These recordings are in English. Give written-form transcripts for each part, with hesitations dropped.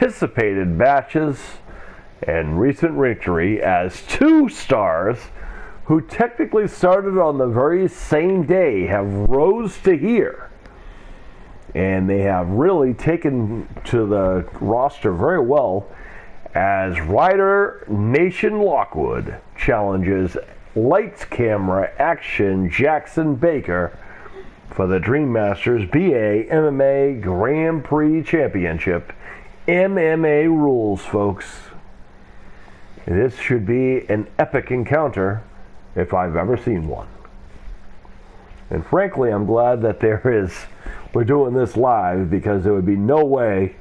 anticipated matches and recent victory as two stars who technically started on the very same day have rose to here. And they have really taken to the roster very well as Ryder Nation Lockwood challenges Lights Camera Action Jaxson Baker for the Dream Masters BA MMA Grand Prix Championship. MMA rules, folks. This should be an epic encounter if I've ever seen one. And frankly, I'm glad that we're doing this live, because there would be no way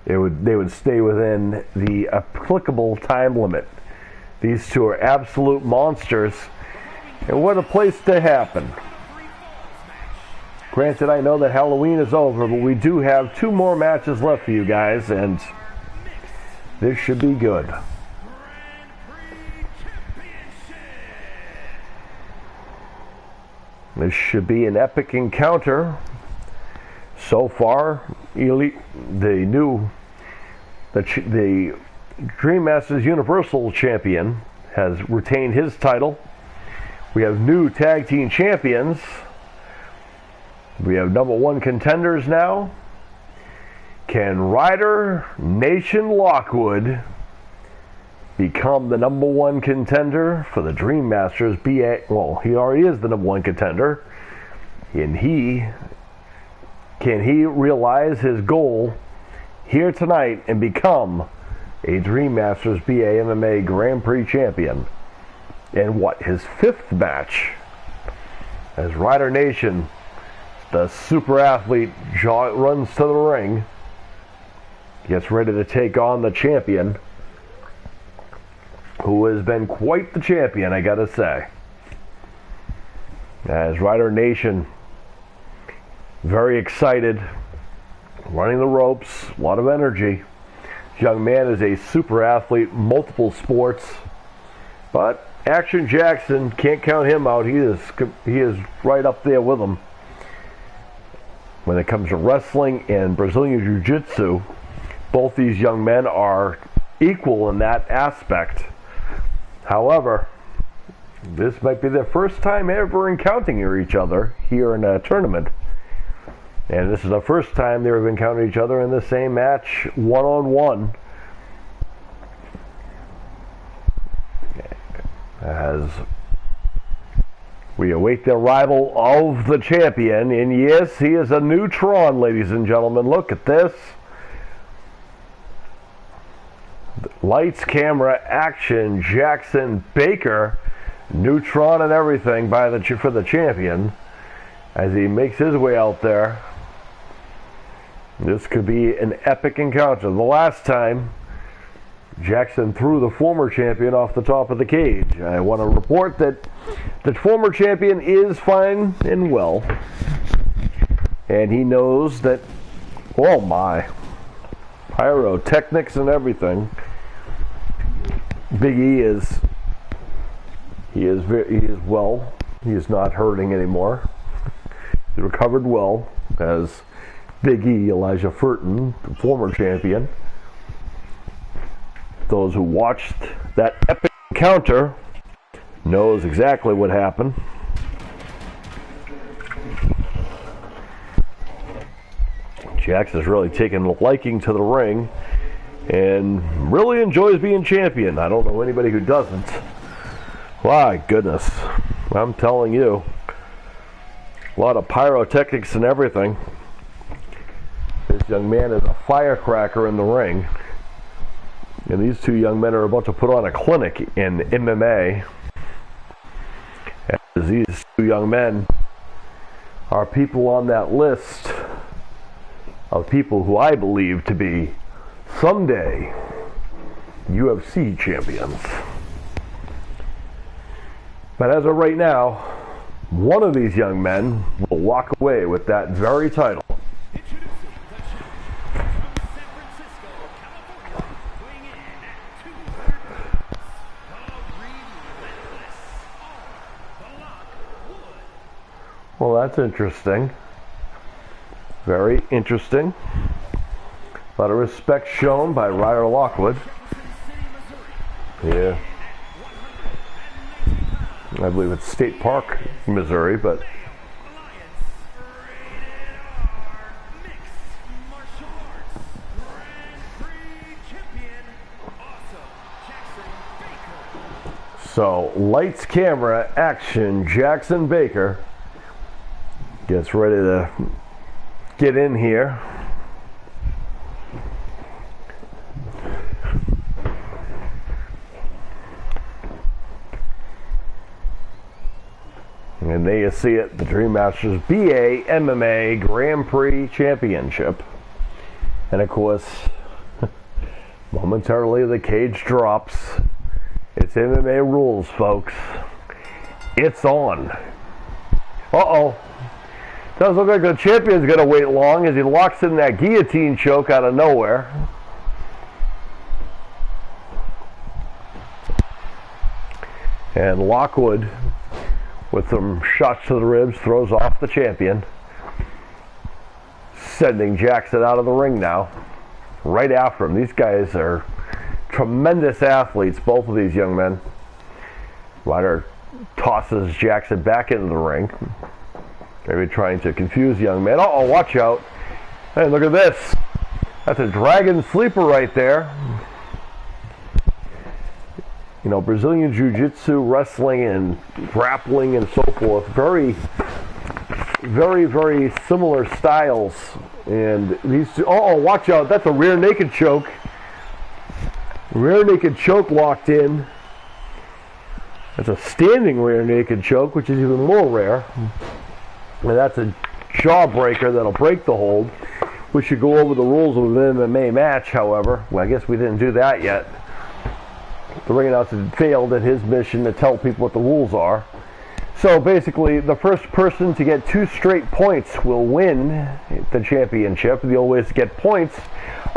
they would stay within the applicable time limit. These two are absolute monsters, and what a place to happen. Granted, I know that Halloween is over, but we do have 2 more matches left for you guys, and this should be good. This should be an epic encounter. So far, the Dream Masters Universal Champion has retained his title. We have new tag team champions. We have #1 contenders now. Can Ryder Nation Lockwood become the #1 contender for the Dream Masters BA? Well, he already is the #1 contender. And can he realize his goal here tonight and become a Dream Masters BA MMA Grand Prix champion? And what, his 5th match as Ryder Nation, the super athlete, runs to the ring, gets ready to take on the champion, who has been quite the champion, I gotta say. As Ryder Nation, very excited, running the ropes, a lot of energy. This young man is a super athlete, multiple sports, but Action Jaxson, can't count him out. He is right up there with him when it comes to wrestling and Brazilian Jiu-Jitsu. Both these young men are equal in that aspect. However, this might be their first time ever encountering each other here in a tournament. And this is the first time they've encountered each other in the same match, one-on-one. As we await the arrival of the champion. And yes, he is a neutron, ladies and gentlemen. Look at this. Lights, camera, action, Jaxson Baker, neutron and everything for the champion as he makes his way out there. This could be an epic encounter. The last time, Jaxson threw the former champion off the top of the cage. I want to report that the former champion is fine and well, and he knows that, oh my, pyrotechnics and everything. Big E is well. He is not hurting anymore. He recovered well, as Big E, Elijah Furton, the former champion. Those who watched that epic encounter knows exactly what happened. Jaxson's really taken a liking to the ring and really enjoys being champion. I don't know anybody who doesn't. My goodness, I'm telling you, a lot of pyrotechnics and everything. This young man is a firecracker in the ring. And these two young men are about to put on a clinic in MMA. As these two young men are people on that list of people who I believe to be someday UFC champions. But as of right now, one of these young men will walk away with that very title. Well, that's interesting. Very interesting. A lot of respect shown by Ryder Lockwood. Yeah. I believe it's State Park, Missouri, but so lights, camera, action. Jaxson Baker gets ready to get in here. And there you see it, the Dream Masters BA MMA Grand Prix Championship. And of course, momentarily the cage drops. It's MMA rules, folks. It's on. Uh-oh. Doesn't look like the champion's going to wait long as he locks in that guillotine choke out of nowhere. And Lockwood, with some shots to the ribs, throws off the champion, sending Jaxson out of the ring now. Right after him. These guys are tremendous athletes, both of these young men. Ryder tosses Jaxson back into the ring. Maybe trying to confuse young men. Uh-oh, watch out. Hey, look at this. That's a dragon sleeper right there. You know, Brazilian Jiu-Jitsu, wrestling, and grappling, and so forth. Very, very, very similar styles. And these two, uh-oh, watch out. That's a rear naked choke. Rear naked choke locked in. That's a standing rear naked choke, which is even more rare. And that's a jawbreaker that'll break the hold. We should go over the rules of an MMA match, however. Well, I guess we didn't do that yet. The ring announcer failed at his mission to tell people what the rules are. So basically, the first person to get 2 straight points will win the championship. The only ways to get points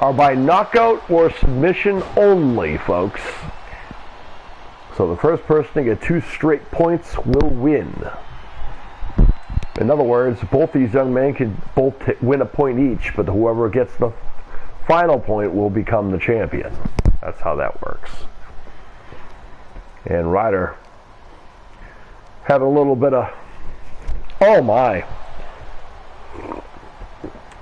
are by knockout or submission only, folks. So the first person to get 2 straight points will win. In other words, both these young men can both win a point each, but whoever gets the final point will become the champion. That's how that works. And Ryder having a little bit of, oh my.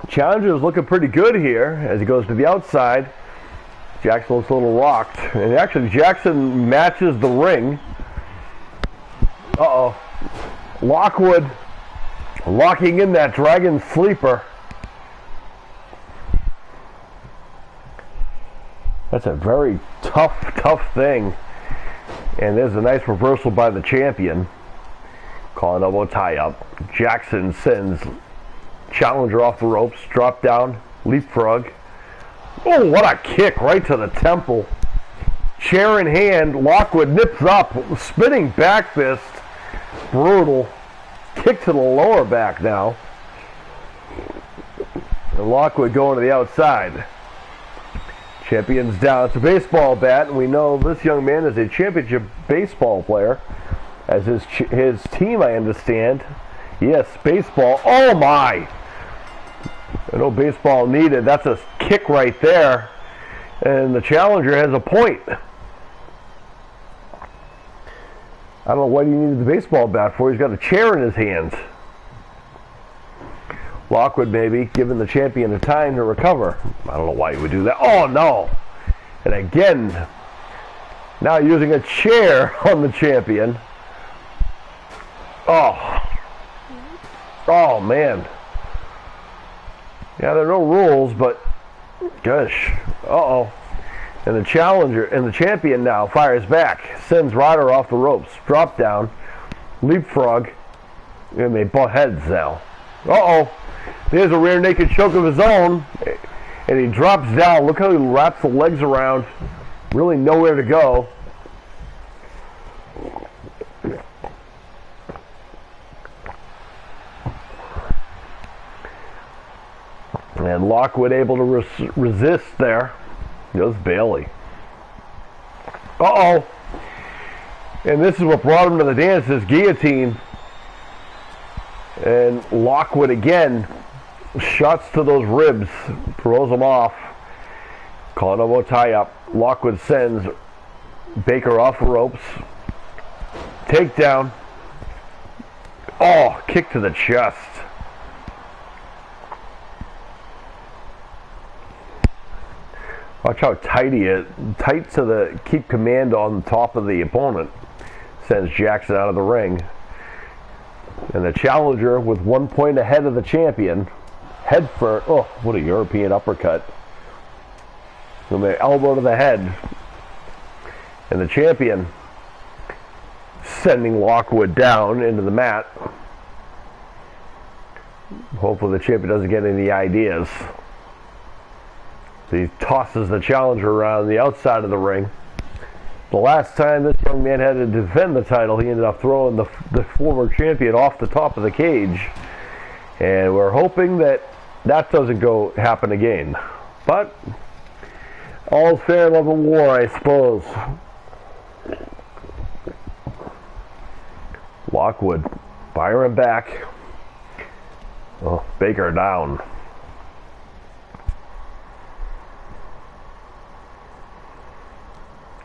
Challenger is looking pretty good here as he goes to the outside. Jaxson looks a little rocked. And actually, Jaxson matches the ring. Uh-oh. Lockwood locking in that dragon sleeper. That's a very tough thing. And there's a nice reversal by the champion. Calling elbow tie up. Jaxson sends challenger off the ropes. Drop down. Leapfrog. Oh, what a kick right to the temple. Chair in hand. Lockwood nips up. Spinning back fist. Brutal. Kick to the lower back now. And Lockwood going to the outside. Champion's down. It's a baseball bat, and we know this young man is a championship baseball player. As his team, I understand. Yes, baseball. Oh my! I know baseball needed. That's a kick right there. And the challenger has a point. I don't know what he needed the baseball bat for. He's got a chair in his hands. Lockwood maybe giving the champion a time to recover. I don't know why he would do that. Oh no! And again, now using a chair on the champion. Oh man. Yeah, there are no rules, but gosh. Uh-oh. And the challenger and the champion now fires back. Sends Ryder off the ropes. Drop down. Leapfrog. And they butt heads now. Uh-oh. There's a rear naked choke of his own. And he drops down. Look how he wraps the legs around. Really nowhere to go. And Lockwood able to resist there. Goes Bailey. Uh-oh. And this is what brought him to the dance, this guillotine. And Lockwood again, shots to those ribs, throws them off. Colorado tie up. Lockwood sends Baker off the ropes. Takedown. Oh, kick to the chest. Watch how tight he is. Tight to the keep command on the top of the opponent. Sends Jaxson out of the ring. And the challenger with 1 point ahead of the champion. Head first. Oh, what a European uppercut. From the elbow to the head. And the champion sending Lockwood down into the mat. Hopefully the champion doesn't get any ideas. He tosses the challenger around the outside of the ring. The last time this young man had to defend the title, he ended up throwing the former champion off the top of the cage. And we're hoping that that doesn't happen again. But all's fair in love and war, I suppose. Lockwood firing back. Oh, Baker down.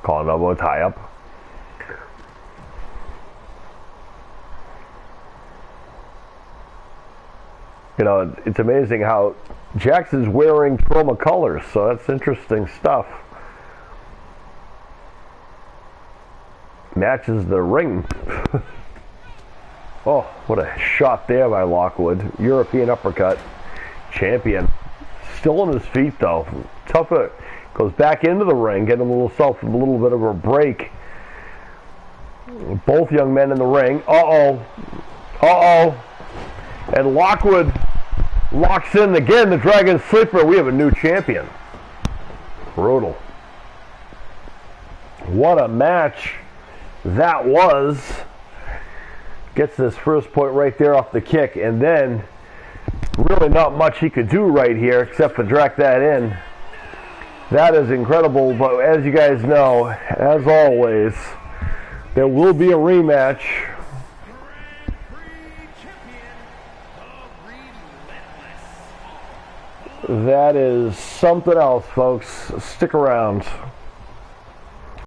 Calling elbow tie up. You know, it's amazing how Jackson's wearing chroma colors, so that's interesting stuff. Matches the ring. Oh, what a shot there by Lockwood. European uppercut. Champion. Still on his feet though. Tougher. Goes back into the ring, getting a little bit of a break. Both young men in the ring. Uh-oh. Uh-oh. And Lockwood locks in again the Dragon Sleeper. We have a new champion. Brutal. What a match that was. Gets this first point right there off the kick, and then really not much he could do right here except for direct that in. That is incredible, but as you guys know, as always, there will be a rematch. That is something else, folks. Stick around.